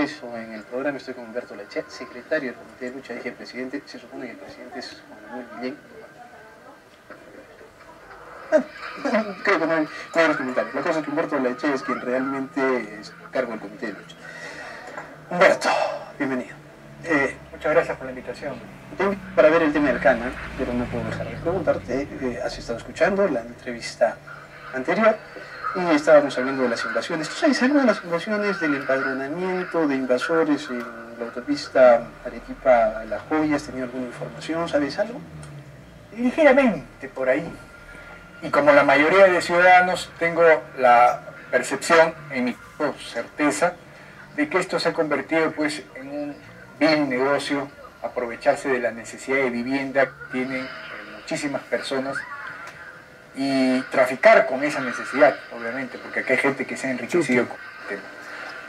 Congreso, en el programa estoy con Humberto Lechea, secretario del Comité de Lucha. Dije presidente, se supone que el presidente es Juan Manuel Guillén. Creo que no hay los comentarios. La cosa es que Humberto Lechea es quien realmente es cargo del Comité de Lucha. Humberto, bienvenido. Muchas gracias por la invitación. Te invito para ver el tema del canon, pero no puedo dejar de preguntarte. Has estado escuchando la entrevista anterior y estábamos hablando de las invasiones. ¿Tú sabes algo de las invasiones, del empadronamiento de invasores en la autopista Arequipa-La Joya? ¿Has tenido alguna información? ¿Sabes algo? Ligeramente por ahí. Y como la mayoría de ciudadanos, tengo la percepción, en mi certeza, de que esto se ha convertido pues en un vil negocio, aprovecharse de la necesidad de vivienda que tienen muchísimas personas y traficar con esa necesidad, obviamente, porque aquí hay gente que se ha enriquecido con el tema.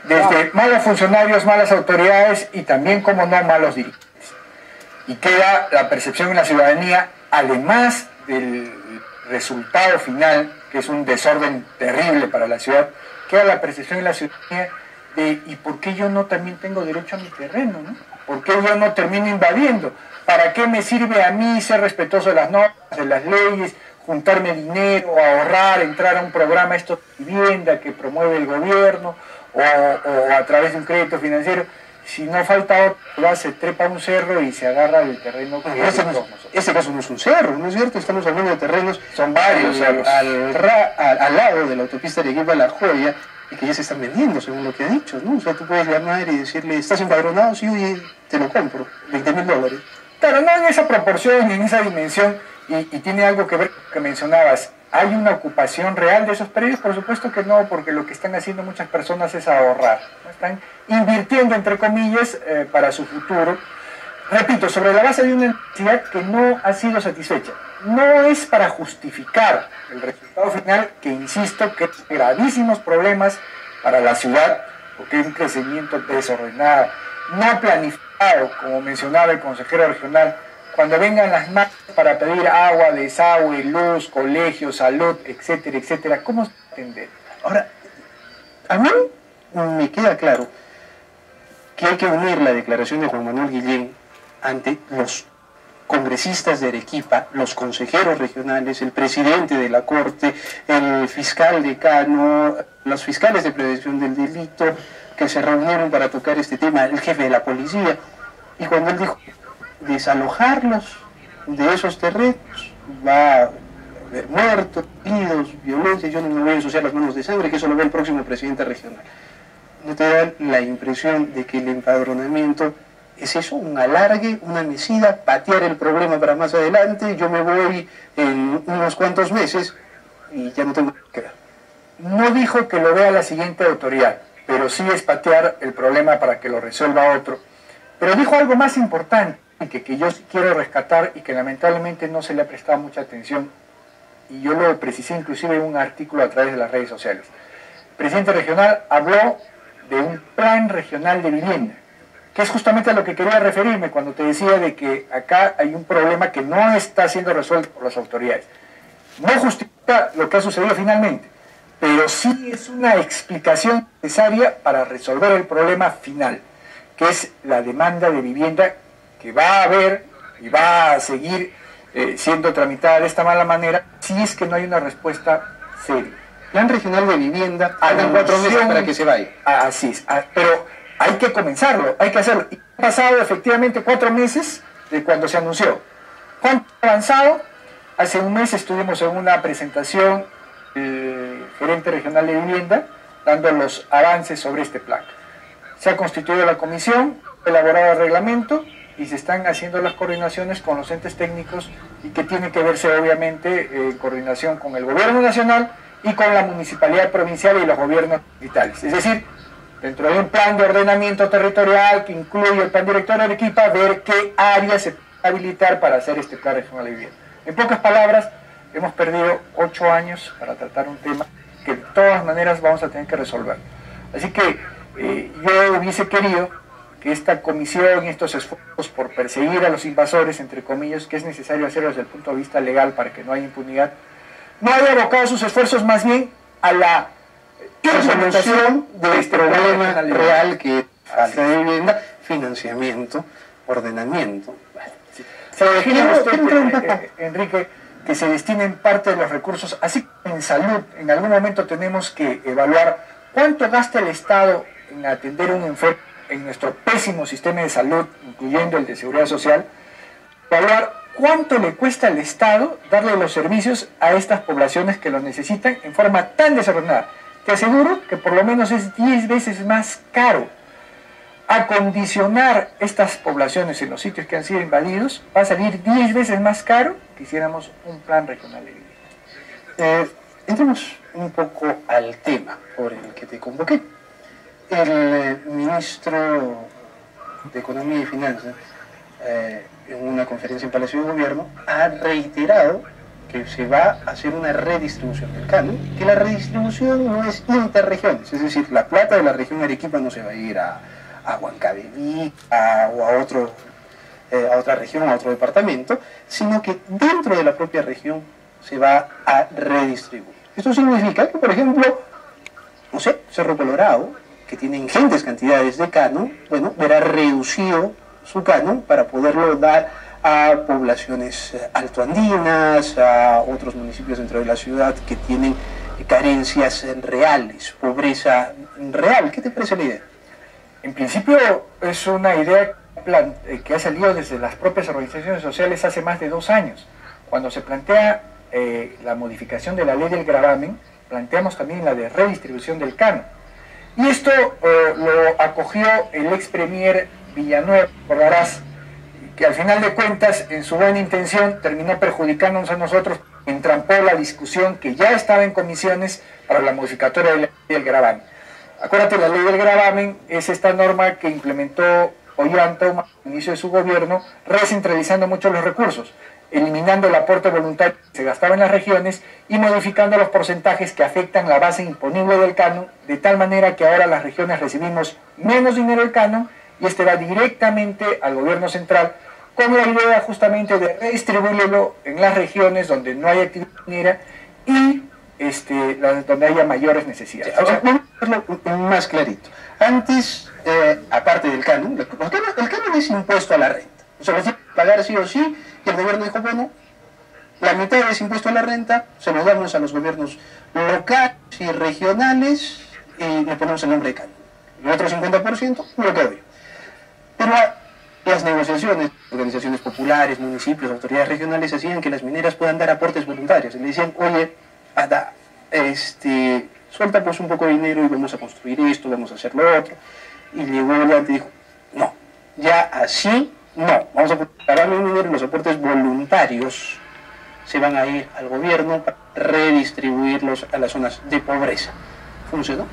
Desde malos funcionarios, malas autoridades y también, como no, malos dirigentes. Y queda la percepción en la ciudadanía, además del resultado final, que es un desorden terrible para la ciudad, queda la percepción en la ciudadanía de ¿y por qué yo no también tengo derecho a mi terreno? ¿No? ¿Por qué yo no termino invadiendo? ¿Para qué me sirve a mí ser respetuoso de las normas, de las leyes, juntarme dinero, ahorrar, entrar a un programa esto de vivienda que promueve el gobierno o a través de un crédito financiero? Si no falta otro, se trepa a un cerro y se agarra el terreno que este caso no es un cerro, ¿no es cierto? Estamos hablando de terrenos, son varios al lado de la autopista Arequipa-La Joya, y que ya se están vendiendo, según lo que ha dicho, ¿no? O sea, tú puedes llamar y decirle, ¿estás empadronado? Sí, oye, te lo compro, $20.000. Claro, no en esa proporción, ni en esa dimensión, y tiene algo que ver con lo que mencionabas. ¿Hay una ocupación real de esos predios? Por supuesto que no, porque lo que están haciendo muchas personas es ahorrar, ¿no? Están invirtiendo, entre comillas, para su futuro. Repito, sobre la base de una necesidad que no ha sido satisfecha. No es para justificar el resultado final, que insisto, que tiene gravísimos problemas para la ciudad, porque hay un crecimiento desordenado, no planificado, como mencionaba el consejero regional. Cuando vengan las manos para pedir agua, desagüe, luz, colegio, salud, etcétera, etcétera, ¿cómo se va a atender? Ahora, a mí me queda claro que hay que unir la declaración de Juan Manuel Guillén ante los congresistas de Arequipa, los consejeros regionales, el presidente de la Corte, el fiscal decano, los fiscales de prevención del delito que se reunieron para tocar este tema, el jefe de la policía, y cuando él dijo desalojarlos de esos terrenos, va a haber muertos, heridos, violencia, yo no me voy a ensuciar las manos de sangre, que eso lo ve el próximo presidente regional. ¿No te da la impresión de que el empadronamiento es eso, un alargue, una mesida, patear el problema para más adelante? Yo me voy en unos cuantos meses y ya no tengo que ver. No dijo que lo vea la siguiente autoridad, pero sí es patear el problema para que lo resuelva otro. Pero dijo algo más importante, que yo quiero rescatar y que lamentablemente no se le ha prestado mucha atención, y yo lo precisé inclusive en un artículo a través de las redes sociales. El presidente regional habló de un plan regional de vivienda, que es justamente a lo que quería referirme cuando te decía de que acá hay un problema que no está siendo resuelto por las autoridades. No justifica lo que ha sucedido finalmente, pero sí es una explicación necesaria para resolver el problema final, que es la demanda de vivienda que va a haber y va a seguir siendo tramitada de esta mala manera si es que no hay una respuesta seria. Plan regional de vivienda, hagan 4 meses para que se vaya. Así es, pero hay que comenzarlo, hay que hacerlo. Y han pasado efectivamente 4 meses de cuando se anunció. ¿Cuánto ha avanzado? Hace un mes estuvimos en una presentación del gerente regional de vivienda dando los avances sobre este plan. Se ha constituido la comisión, elaborado el reglamento y se están haciendo las coordinaciones con los entes técnicos y que tiene que verse obviamente en coordinación con el gobierno nacional y con la municipalidad provincial y los gobiernos distritales. Es decir, dentro de un plan de ordenamiento territorial que incluye el plan director de Arequipa, ver qué áreas se pueden habilitar para hacer este plan regional de vivienda. En pocas palabras, hemos perdido 8 años para tratar un tema que de todas maneras vamos a tener que resolver. Así que yo hubiese querido que esta comisión y estos esfuerzos por perseguir a los invasores, entre comillas, que es necesario hacerlo desde el punto de vista legal para que no haya impunidad, no haya abocado sus esfuerzos más bien a la resolución de este problema real que falta de vivienda, financiamiento, ordenamiento. Bueno, sí. ¿Se imagina usted, Enrique, que se destinen parte de los recursos, así como en salud, en algún momento tenemos que evaluar cuánto gasta el Estado en atender a un enfermo en nuestro pésimo sistema de salud, incluyendo el de seguridad social, evaluar cuánto le cuesta al Estado darle los servicios a estas poblaciones que los necesitan en forma tan desordenada? Te aseguro que por lo menos es 10 veces más caro acondicionar estas poblaciones en los sitios que han sido invadidos. Va a salir 10 veces más caro que hiciéramos un plan regional de vivienda. Entremos un poco al tema por el que te convoqué. El ministro de Economía y Finanzas, en una conferencia en Palacio de Gobierno, ha reiterado que se va a hacer una redistribución del canon, que la redistribución no es interregiones, es decir, la plata de la región Arequipa no se va a ir a Huancavelí o a otra región, a otro departamento, sino que dentro de la propia región se va a redistribuir. Esto significa que, por ejemplo, no sé, Cerro Colorado, que tiene ingentes cantidades de canon, bueno, verá reducido su canon para poderlo dar a poblaciones altoandinas, a otros municipios dentro de la ciudad que tienen carencias reales, pobreza real. ¿Qué te parece la idea? En principio es una idea que ha salido desde las propias organizaciones sociales hace más de 2 años. Cuando se plantea la modificación de la ley del gravamen, planteamos también la de redistribución del canon. Y esto lo acogió el ex premier Villanueva, recordarás, que al final de cuentas, en su buena intención, terminó perjudicándonos a nosotros, entrampó la discusión que ya estaba en comisiones para la modificatoria de la ley del gravamen. Acuérdate, la ley del gravamen es esta norma que implementó Ollanta al inicio de su gobierno, recentralizando mucho los recursos, eliminando el aporte voluntario que se gastaba en las regiones y modificando los porcentajes que afectan la base imponible del canon, de tal manera que ahora las regiones recibimos menos dinero del canon y este va directamente al gobierno central, con la idea justamente de redistribuirlo en las regiones donde no hay actividad minera y donde haya mayores necesidades. O sea, vamos a hacerlo más clarito. Antes, aparte del canon, el canon es impuesto a la renta. O sea, lo tiene que pagar sí o sí, y el gobierno dijo, bueno, la mitad de ese impuesto a la renta se lo damos a los gobiernos locales y regionales y le ponemos el nombre de canon. El otro 50% me lo quedo yo. Pero las negociaciones, organizaciones populares, municipios, autoridades regionales hacían que las mineras puedan dar aportes voluntarios. Y le decían, oye, Ada, suelta pues un poco de dinero y vamos a construir esto, vamos a hacer lo otro. Y llegó el y dijo, no, ya así no, vamos a pagarle el dinero y los aportes voluntarios se van a ir al gobierno para redistribuirlos a las zonas de pobreza. ¿Funcionó?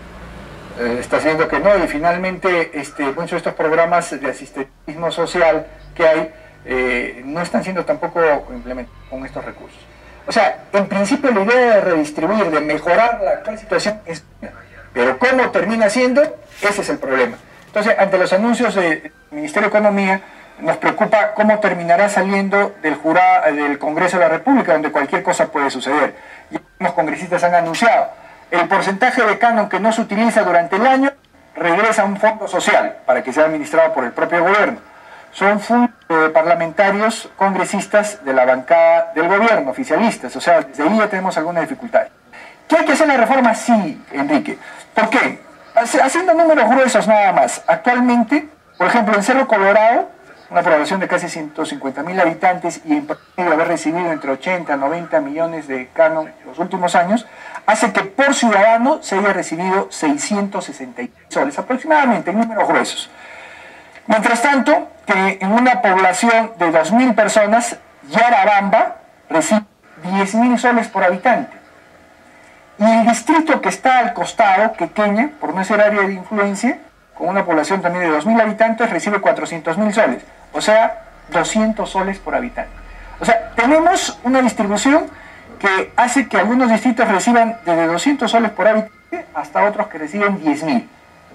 Está haciendo que no, y finalmente muchos de estos programas de asistencialismo social que hay no están siendo tampoco implementados con estos recursos. O sea, en principio la idea de redistribuir, de mejorar la actual situación es buena, pero ¿cómo termina siendo? Ese es el problema. Entonces, ante los anuncios del Ministerio de Economía, nos preocupa cómo terminará saliendo del Congreso de la República, donde cualquier cosa puede suceder. Y los congresistas han anunciado, el porcentaje de canon que no se utiliza durante el año regresa a un fondo social para que sea administrado por el propio gobierno. Son parlamentarios congresistas de la bancada del gobierno, oficialistas, o sea, desde ahí ya tenemos alguna dificultad. ¿Qué hay que hacer la reforma? Sí, Enrique. ¿Por qué? Haciendo números gruesos nada más. Actualmente, por ejemplo, en Cerro Colorado, una población de casi 150.000 habitantes y en promedio haber recibido entre 80 a 90 millones de canon en los últimos años, hace que por ciudadano se haya recibido 660 soles, aproximadamente, en números gruesos. Mientras tanto, que en una población de 2.000 personas, Yarabamba recibe 10.000 soles por habitante. Y el distrito que está al costado, Quequeña, por no ser área de influencia, con una población también de 2.000 habitantes, recibe 400.000 soles. O sea, 200 soles por habitante. O sea, tenemos una distribución que hace que algunos distritos reciban desde 200 soles por habitante hasta otros que reciben 10.000.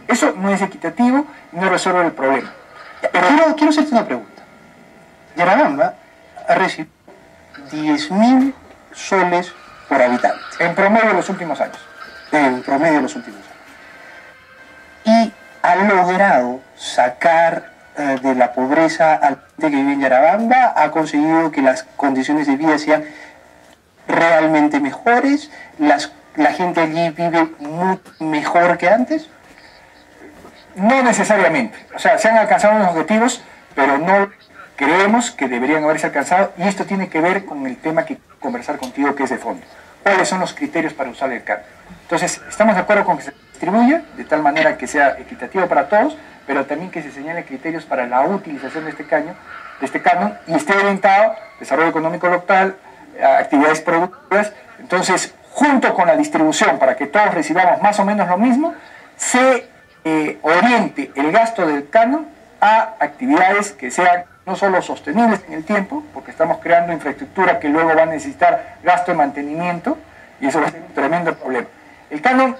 Eso no es equitativo y no resuelve el problema. Pero quiero hacerte una pregunta. Yarabamba ha recibido 10.000 soles por habitante. En promedio de los últimos años. En promedio de los últimos años. Y ha logrado sacar de la pobreza a la gente que vive en Yarabamba, ha conseguido que las condiciones de vida sean realmente mejores, la gente allí vive muy mejor que antes. No necesariamente, o sea, se han alcanzado unos objetivos, pero no creemos que deberían haberse alcanzado, y esto tiene que ver con el tema que quiero conversar contigo, que es de fondo. ¿Cuáles son los criterios para usar el canon? Entonces, estamos de acuerdo con que se distribuya de tal manera que sea equitativo para todos, pero también que se señalen criterios para la utilización de este canon, y esté orientado a desarrollo económico local, a actividades productivas. Entonces, junto con la distribución, para que todos recibamos más o menos lo mismo, se oriente el gasto del canon a actividades que sean no solo sostenibles en el tiempo, porque estamos creando infraestructura que luego va a necesitar gasto de mantenimiento, y eso va a ser un tremendo problema. El canon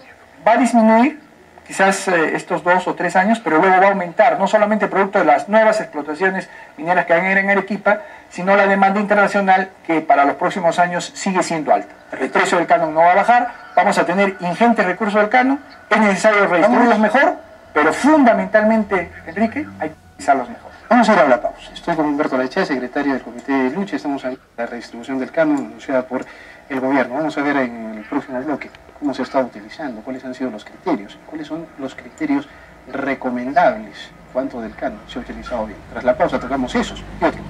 va a disminuir quizás estos 2 o 3 años, pero luego va a aumentar, no solamente producto de las nuevas explotaciones mineras que van a ir en Arequipa, sino la demanda internacional, que para los próximos años sigue siendo alta. El precio del canon no va a bajar, vamos a tener ingentes recursos del canon, es necesario redistribuirlos mejor, pero fundamentalmente, Enrique, hay que utilizarlos mejor. Vamos a ir a la pausa. Estoy con Humberto Lechea, secretario del Comité de Lucha. Estamos en la redistribución del canon anunciada por el gobierno. Vamos a ver en el próximo bloque cómo se está utilizando, cuáles han sido los criterios, cuáles son los criterios recomendables, cuánto del canon se ha utilizado bien. Tras la pausa tocamos esos y otros.